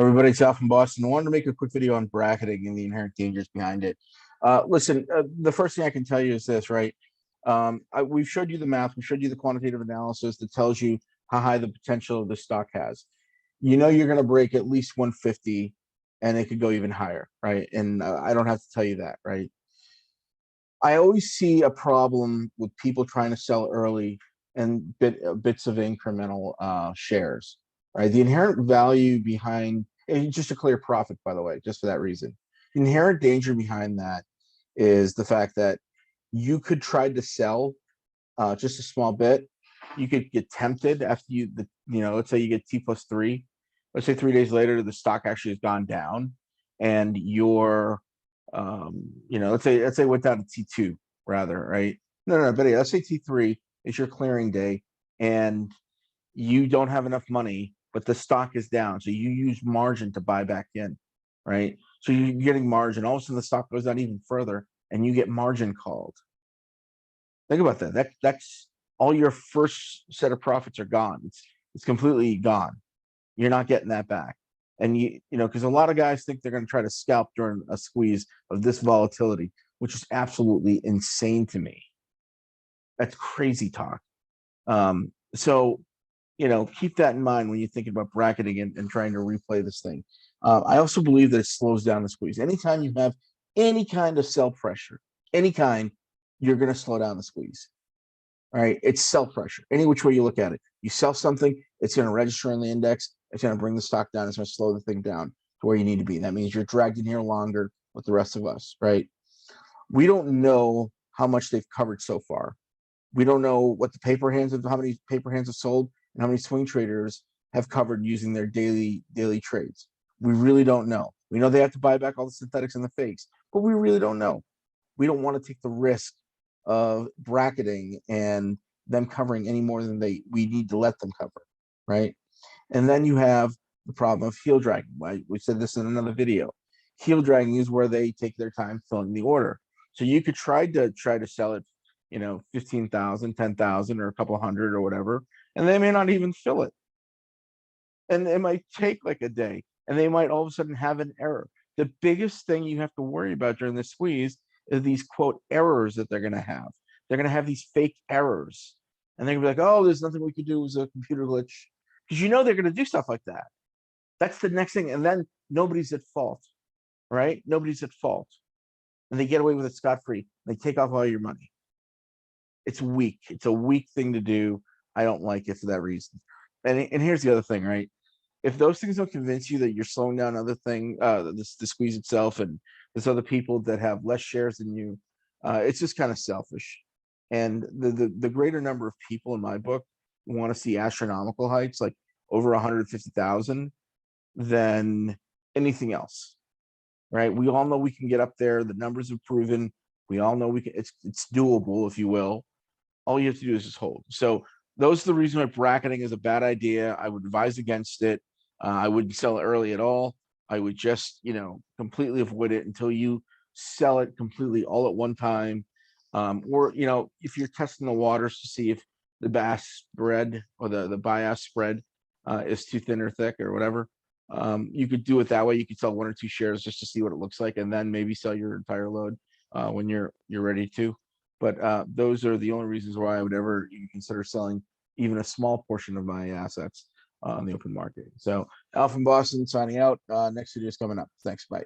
Everybody, it's Al from Boston. I wanted to make a quick video on bracketing and the inherent dangers behind it. Listen, the first thing I can tell you is this, right? We've showed you the math, we showed you the quantitative analysis that tells you how high the potential of the stock has. You know you're going to break at least 150, and it could go even higher, right? And I don't have to tell you that, right? I always see a problem with people trying to sell early and bits of incremental shares, right? The inherent value behind and just a clear profit, by the way, just for that reason. The inherent danger behind that is the fact that you could try to sell just a small bit. You could get tempted after let's say you get T plus three. Let's say 3 days later, the stock actually has gone down, and you're let's say it went down to T2 rather, right? No, but let's say T3 is your clearing day and you don't have enough money, but the stock is down. So you use margin to buy back in, right? So you're getting margin. All of a sudden the stock goes down even further and you get margin called. Think about that. That's all your first set of profits are gone. It's completely gone. You're not getting that back. And because a lot of guys think they're going to try to scalp during a squeeze of this volatility, which is absolutely insane to me. That's crazy talk. So keep that in mind when you're thinking about bracketing and trying to replay this thing. I also believe that it slows down the squeeze. Anytime you have any kind of sell pressure, any kind, you're going to slow down the squeeze. All right, it's sell pressure. Any which way you look at it, you sell something, it's going to register on the index. It's going to bring the stock down. It's going to slow the thing down to where you need to be. That means you're dragged in here longer with the rest of us, right? We don't know how much they've covered so far. We don't know what the paper hands of how many paper hands have sold and how many swing traders have covered using their daily trades. We really don't know. We know they have to buy back all the synthetics and the fakes, but we really don't know. We don't want to take the risk of bracketing and them covering any more than we need to let them cover, right? And then you have the problem of heel dragging. We said this in another video. Heel dragging is where they take their time filling the order. So you could try to sell it, 15,000, 10,000, or a couple hundred or whatever, and they may not even fill it. And it might take like a day, and they might all of a sudden have an error. The biggest thing you have to worry about during the squeeze is these quote errors that they're going to have. They're going to have these fake errors, and they're going to be like, "Oh, there's nothing we could do. It was a computer glitch," because they're going to do stuff like that. That's the next thing, and then nobody's at fault, right? Nobody's at fault, and they get away with it scot-free. They take off all your money. It's weak. It's a weak thing to do. I don't like it for that reason. And here's the other thing, right? If those things don't convince you that you're slowing down other thing, the squeeze itself, and there's other people that have less shares than you, it's just kind of selfish. And the greater number of people in my book want to see astronomical heights, like over 150,000, than anything else, right? We all know we can get up there. The numbers have proven. We all know we can. It's doable, if you will. All you have to do is just hold. So those are the reasons why bracketing is a bad idea. I would advise against it. I wouldn't sell it early at all. I would just, completely avoid it until you sell it completely all at one time. Or, if you're testing the waters to see if the BAS spread or the bias spread is too thin or thick or whatever, you could do it that way. You could sell one or two shares just to see what it looks like, and then maybe sell your entire load when you're ready to. But those are the only reasons why I would ever even consider selling even a small portion of my assets on the open market. So Al from Boston signing out. Next video is coming up. Thanks. Bye.